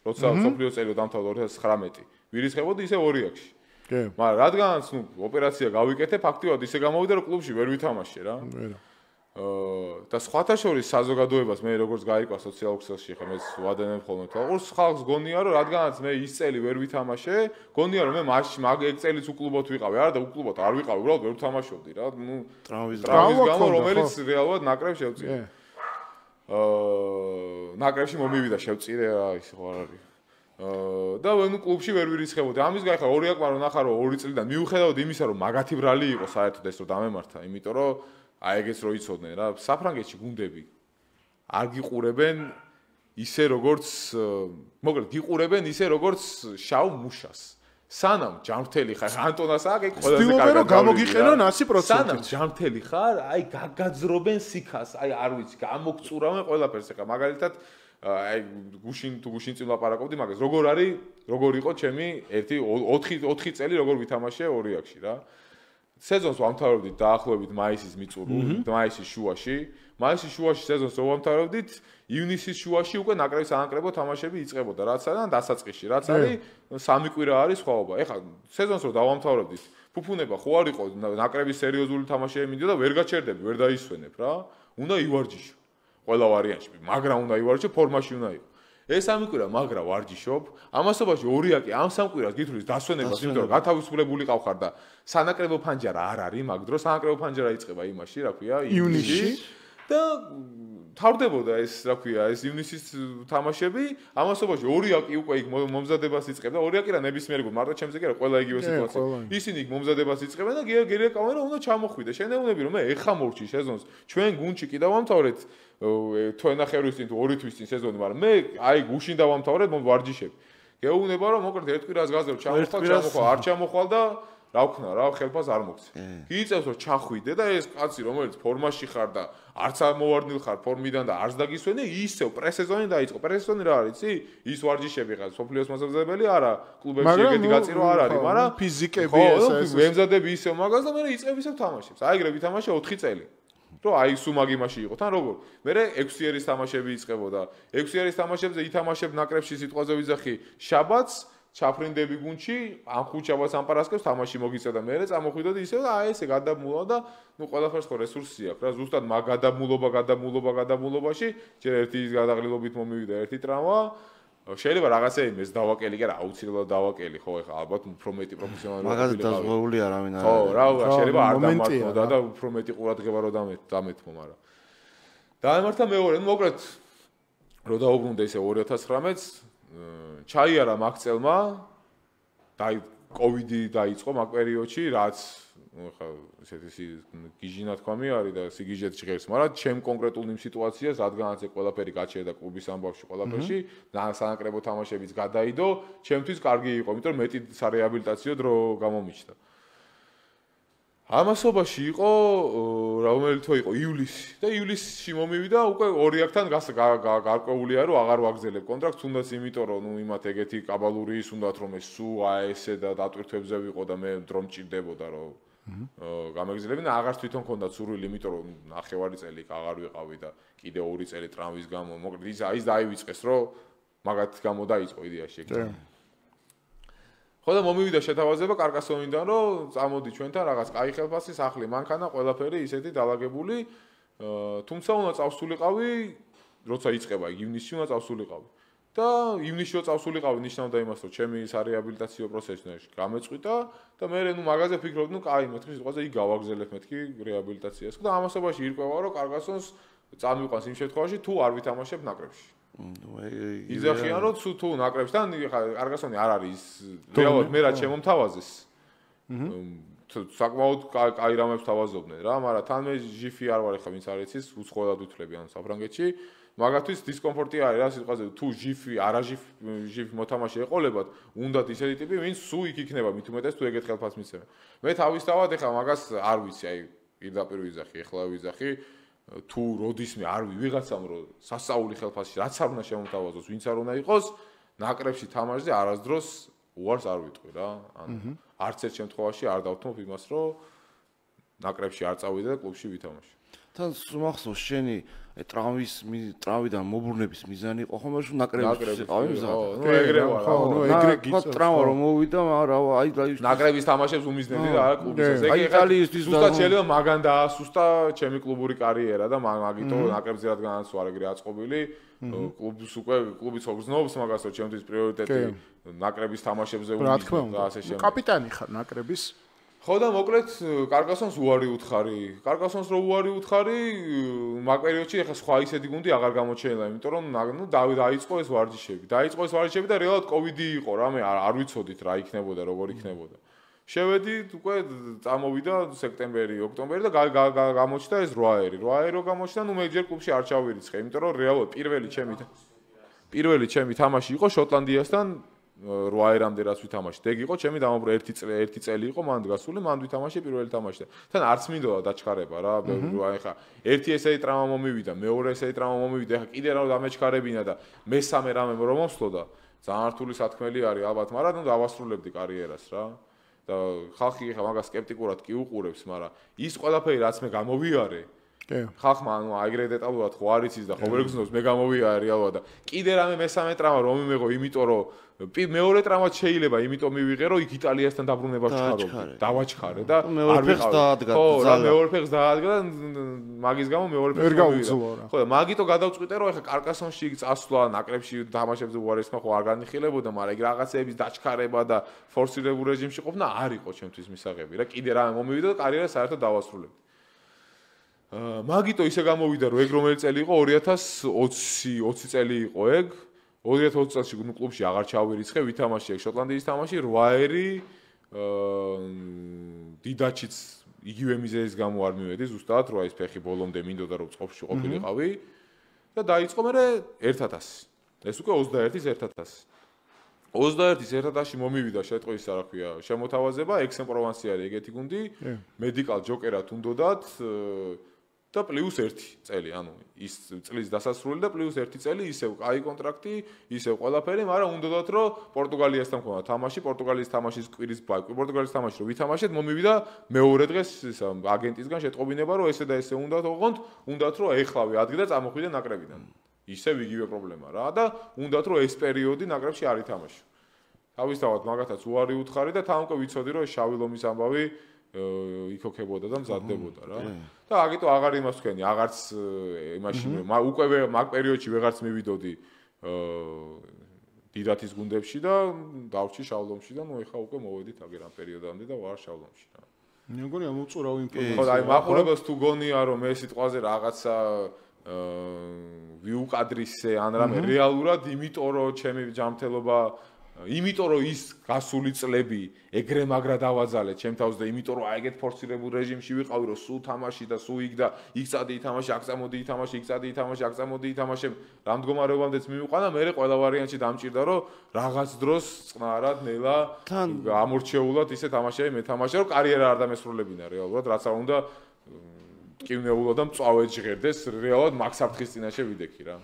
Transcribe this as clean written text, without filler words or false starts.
როცა სოფლიო წელი დამთავრდა 2019 ვირისხებოდი ისე ორიაკში მაგრამ რადგანაც ოპერაცია გავიკეთე ფაქტიურად ისე გამოვიდა რომ კლუბში ვერ ვითამაშე რა და სხვათა შორის საზოგადოებას მე როგორც გაიყვა სოციალურ ქსელში ხომ ეს ვადენენ ხოლმე თავს ხალხს გონია რომ რადგანაც მე ის წელი ვერ ვითამაშე გონია რომ მე მაშინ ეგ წელიც უკლუბოთ ვიყავი არა და უკლუბოთ არ ვიყავი უბრალოდ ვერ ვთამაშობდი რა ნუ ტრავმის გამო რომელიც რეალურად ნაკრებს შევწირე ნაკრებში მომივიდა შევწირე რა ის ხო არ არის და ნუ კლუბში ვერ ვირისხებოდი ამის გაიხარ ორი აკმარო ნახა რომ 2 წლიდან მიუხედავად იმისა რომ მაგათი ბრალი იყო საერთოდ ეს რომ დამემართა იმიტომ რომ აი ეგეც რო იცოდნენ რა საფრანგეთში გუნდები არ გიყურებენ ისე როგორც მოკლედ გიყურებენ ისე როგორც შავ მუშას სანამ ჯანმრთელი ხარ ანტონას აქ ეგ ყველაზე კარგად რომ გამოგიყენონ 100% სანამ ჯანმრთელი ხარ აი გაგაძრობენ სიქას აი არ ვიცი გამოგწურავენ ყველაფერს ეხა მაგალითად აი გუშინ წინ ლაპარაკობდი მაგას როგორ იყო ჩემი 4 წელი როგორ ვითამაშე ორიაკში რა სეზონს ვამთავრებდით დაახლოებით მაისის მიწურულით მაისის შუაში სეზონს ვამთავრებდით ივნისის შუაში უკვე ნაკრების ანაკრებო თამაშები იწყებოდა რაც არის დასაწყისში რაც არის 3 კვირა არის სხვაობა ეხლა სეზონს რო დავამთავრებდით ფუფუნება ხო არ იყო ნაკრების სერიოზული თამაშები მინდოდა ვერ გაჩერდები ვერ დაისვენებ რა უნდა ივარჯიშო ყველა ვარიანტში მაგრა უნდა ივარჯიშო ფორმაში უნდა იყო ეს 3 კვირა მაგრა ვარჯიშობ ამასობაში ორიაკი ამ 3 კვირას გითხოვს დასვენებას იმიტომ რომ გათავისუფლებული ყავხარ და სანაკრებო ფანჯარა არ არის მაგ დროს სანაკრებო ფანჯარა იწყება იმაში რა ქვია ივნისში და თავდებოდა ეს რა ქვია ეს ივნისის თამაშები ამასობაში ორიაკი უკვე იქ მომზადებას იწყებდა ორიაკი რა ნებისმიერი გუნდი მარტო ჩემზე კი არა ყველა იგივე სიტუაცია ისინი იქ მომზადებას იწყებენ და გირეკავენ რომ უნდა ჩამოხვიდე შენეუნები რომ მე ეხა მოვჭი სეზონს ჩვენ გუნდში კიდევ ვამთავრეთ თვენახევრის წინ თუ 2 თვის წინ სეზონი მაგრამ მე აი გუშინ დავამთავრეთ ვარჯიშები გეუბნება რომ მოკლედ 1 კვირას გაზრდ ჩამოხვალ არ ჩამოხვალ და რა ვქნა რა ხელფას არ მოგცე გიწევს რომ ჩახვიდე და ეს კაცი რომელიც ფორმაში ხარ და არც ამოვარდნილ ხარ ფორმიდან და არც დაგისვენე ისევ პრესეზონი დაიწყო პრესეზონი რა არის იცი ის ვარჯიშები ხარ სოფლიოს მასწავლებელი არა კლუბებში ეგეთი გაწირო არ არის მაგრამ ფიზიკები ეს ვემზადები ისევ მაგას და მე იწევ ისევ თამაშებს აი ეგრე ვითამაშე 4 წელი რომ აი სუმაგიმაში იყო თან როგორ მე 6 ერის თამაშები იწყებოდა 6 ერის თამაშებზე ითამაშებ ნაკრებში სიტყვაზე ვიზახი შაბათს ჩაფრინდები გუნდში ამ ხუთშაბათს ამ პარასკევს თამაში მოგიწევდა მე წამოხვიდოდი ისევ და აი ესე გადამულა და ნუ ყველაფერს ხო რესურსი აქვს რა ზუსტად მაგ გადამულობაში ჯერ ერთი ის გადაღლილობით მომივიდა ერთი ტრამვა შეიძლება რაღაცა იმეს დავაკელი კი რა აუცილებლად დავაკელი ხო ეხლა ალბათ უფრო მეტი პროფესიონალური მაგაზე დაზღვეული არავინ არ ხო რა შეიძლება არ დამართო და უფრო მეტი ყურადღება რო დამეთმო მაგრამ დაემართა მეორე ნუ მოკლედ რო დაუბრუნდა ისე 2019-ს ჩაიარა მაგ წელმა და კოვიდი დაიწყო მაგ პერიოდში რაც ხა ესეთი გიჟინა თქვამი არის და სიგიჟეთ ჟღერს მაგრამ ჩემ კონკრეტულ იმ სიტუაციას რადგანაც ეს ყველაფერი გაჩერდა კლუბის ამბავში ყველაფერში სანაკრებო თამაშებიც გადაიდო ჩემთვის კარგი იყო იმიტომ რომ მეტი სარეაბილიტაციო დრო გამომიჩნდა ამასობაში იყო რომელი თვე იყო ივლისი და ივლისში მომივიდა უკვე ორიაკთან გარკვეულია რომ აღარ ვაგზელებ კონტრაქტს თუნდაც იმიტომ რომ ნუ იმათ ეგეთი კაბალური ის უნდათ რომ ეს სუ აესე და დატვირთვებზე ვიყო და მე დრო მჭირდებოდა რომ გამეგზელებინა აღარ თვითონ მქონდა სურვილი იმიტომ რომ ნახევარი წელი აღარ ვიყავი და კიდე 2 წელი ტრამვის გამო მოკლედ ის დაივიწყეს რომ მაგათ გამო დაიწყო იდეაში ეგ ხო და მომივიდა შეთავაზება კარკასოვიდან რომ წამოდი ჩვენთან რაღაც კაი ხელფასი სახლი მანქანა ყველაფერი ისეთი დაალაგებული თუმცა უნდა წავსულიყავი როცა იწყება ივნისში უნდა წავსულიყავი და ივნისში წავსულიყავი ნიშნავდა იმას რომ ჩემი სარეაბილიტაციო პროცესში გამეწყვიტა და მე ნუ მაგაზე ფიქრობდი ნუ კაი მეთქი სიტყვაზე იქ გავაგზელებ მეთქი რეაბილიტაციას და ამასობაში ირკვევა რომ კარგასონს წამიყვანს იმ შემთხვევაში თუ არ ვითამაშებ ნაკრებში იზახიან რომ თუ ნაკრებსთან კარგასონი არ არის რეალურად მე რაც შემომთავაზეს საკმაოდ კაი რამებს თავაზობდნენ რა მაგრამ თან მე ჟიფი არ ვარ ხა ვინც არ იცის უცხოელად უთვლები ან საფრანგეთში მაგათთვის დისკომფორტი არის რა სიტყვაზე თუ ჟიფი არა ჟიფ მოთამაშე ეყოლებათ უნდათ ისეთი ტიპი ვინც სუ იქ იქნება მით უმეტეს თუ ეგეთ ხელფასს მიცემენ მე თავისთავად ეხლა მაგას არ ვიცი აი პირდაპირ ვიზახი ეხლა ვიზახი თუ როდისმე არ ვიღაცამ რომ სასწაული ხელფასში რაც არ უნდა შემოთავაზოს ვინც არ უნდა იყოს ნაკრებში თამაშზე არასდროს უარს არ ვიტყვი რა ან არც ერთ შემთხვევაში არ დავთმობ იმას რომ ნაკრებში არ წავიდე და კლუბში ვითამაშე თან მახსოვს შენი ტრავმიდან მოbrunების მიზანი იყო ხომ რომ ნაკრების იყავი მზად. ნუ ეგრე ვარ. ნუ ეგრე გიწევს. ტრავმა რომ მოვიდა, მაგრამ აი ნაკრების თამაშებს უმიზნები და არა კლუბის. აი იტალიისთვის ზუსტად შეიძლება მაგან დაასუსტა ჩემი კლუბური კარიერა და მაგიტო ნაკრებზე რადგანაც ვარ ეგრე აწყობილი. კლუბს უკვე კლუბიც გრძნობს მაგას რომ ჩემთვის პრიორიტეტი ნაკრების თამაშებზე უმიზნია და ასე შემდეგ. კაპიტანი ხარ ნაკრების? ხო და მოკლედ კარკასონს უარი უთხარი. კარკასონს რო უარი უთხარი, მაგ პერიოდში ეხა სხვა ისეთი გუნდი აღარ გამოჩენილა, იმიტომ რომ ნუ დაიწყო ეს ვარჯიშები. დაიწყო ეს ვარჯიშები და რეალურად კოვიდი იყო, რამე არ ვიცოდით რა იქნებოდა, როგორ იქნებოდა. შევედით, უკვე წამოვიდა სექტემბერი, ოქტომბერი და გამოჩნდა ეს 8 ერი. 8 ერი რო გამოჩნდა, ნუ მე ჯერ კლუბში არ ჩავირიცხე, იმიტომ რომ რეალურად პირველი ჩემი თამაში იყო შოტლანდიასთან 8 ერამდე რაც ვითამაშე. ეგ იყო ჩემი დამაბრუნებელი ერთი წელი იყო მანდ გასული, მანდ ვითამაშე პირველი თამაში და თან არც მინდოდა დაჩქარება რა, აი ხა ერთი ესეთი ტრავმა მომივიდა, მეორე ესეთი ტრავმა მომივიდა, ხა კიდე რა დამეჩქარებინა და მესამე რამე რომ მომსვლოდა, ძალიან რთული სათქმელი არის ალბათ, მაგრამ ნუ დავასრულებდი კარიერას რა. და ხალხი ხა მაგას სკეპტიკურად კი უყურებს, მაგრამ ის ყველაფერი რაც მე გამოვიარე ხალხმა ანუ ეგრე დეტალურად ხო არ იცის და ხო ვერ გზნობს მე გამოვიარე რეალურად და კიდე რამე მესამე ტრავმა რომ მიმეღო, იმიტომ რომ მეორე ტრავმაც შეიძლება, იმიტომ მივიღე რომ იქ იტალიასთან დაბრუნებას ჩქარობდი. დავაჩქარე და მეორე ფეხს დაადგა. ხო, რა მეორე ფეხს დაადგა და მაგის გამო მეორე ფეხს გამოვიდა. ხო და მაგიტო გადავწყვიტე რომ ეხა კარკასონში წასვლა, ნაკრებში თამაშებზე უარესმა ხო არ განიხილებოდა, მაგრამ ეგ რაღაცეების დაჩქარება და ფორსირებულ რეჟიმში ყოფნა არ იყო ჩემთვის მისაღები რა. კიდე რამე მომივიდა და კარიერა საერთოდ დავასრულებდი. მაგიტო ისე გამოვიდა რომ ეგ რომელი წელი იყო 2020 წელი იყო ეგ 2020 წელს ნუ კლუბში აღარ ჩავირიცხე ვითამაშე ეგ შოტლანდიის თამაში 8 ერი დიდაჩიც იგივე მიზეზის გამო არ მივედი ზუსტად რომ აი ეს ფეხი ბოლომდე მინდოდა რომ წყობში ყოფილიყავი და დაიწყო მე 1000 ეს უკვე 21-ის 1000 21-ის 1000-ში მომივიდა შეტყვის რა ქვია შემოთავაზება ექსემპროვანსი არის ეგეთი გუნდი მედიკალ ჯოკერად უნდოდათ და პლუს 1 წელი, ანუ ის წლის დასასრული და პლუს 1 წელი ისევ კაი კონტრაქტი, ისევ ყველაფერი, მაგრამ უნდათ რომ პორტუგალიასთან მქონდა თამაში, პორტუგალიის თამაშის კვირის პორტუგალიის თამაში რომ ვითამაშეთ, მომივიდა მეორე დღეს აგენტისგან შეტყობინება რომ ესე და ესე უნდათ ოღონდ, უნდათ რომ ეხლავე ადგილ და წამოხვიდე ნაკრებიდან. ისევ იგივე პრობლემა რა და უნდათ რომ ეს პერიოდი ნაკრებში არ ითამაშო. თავისთავად მაგათაც უარი უთხარი და თან უკვე ვიცოდი რომ შავი ლომის ამბავი იქოქებოდა და მზადდებოდა რა. და აგიტო აღარ იმას თქვენი, აღარც იმაში უკვე მაგ პერიოდში ვეღარც მივიდოდი დიდათის გუნდებში და დავრჩი შავლომში და ნუ ეხა უკვე მოვედით აგერ ამ პერიოდამდე და ვარ შავლომში რა. მე მგონი ამოწურავ ინფორმაცია. ხო, აი მაყურებელს თუ გონია რომ მე სიტყვაზე რაღაცა ვიუკადრისე ან რამე რეალურად იმიტომ რომ ჩემი ჯანმრთელობა იმიტომ რომ ის გასული წლები ეგრე მაგრა დავაძალე ჩემ თავს და იმიტომ რომ აი ეგეთ ფორსირებულ რეჟიმში ვიყავი რომ სულ თამაში და სულ იქ და იქ წადი ითამაში, აქ წამოდი ითამაში, იქ წადი ითამაში, აქ წამოდი ითამაშე, რამ მდგომარეობამდეც მივიყვანა, მე ყველა ვარიანტში დამჭირდა რომ რაღაც დროს წყნარად ნელა ამორჩეულად ისე თამაშები მეთამაშე რომ კარიერა არ დამესრულებინა რეალურად, რაც არ უნდა ტკივნეულო და მწვავედ ჟღერდეს რეალურად მაგ საფრთხის წინაშე ვიდექი რა.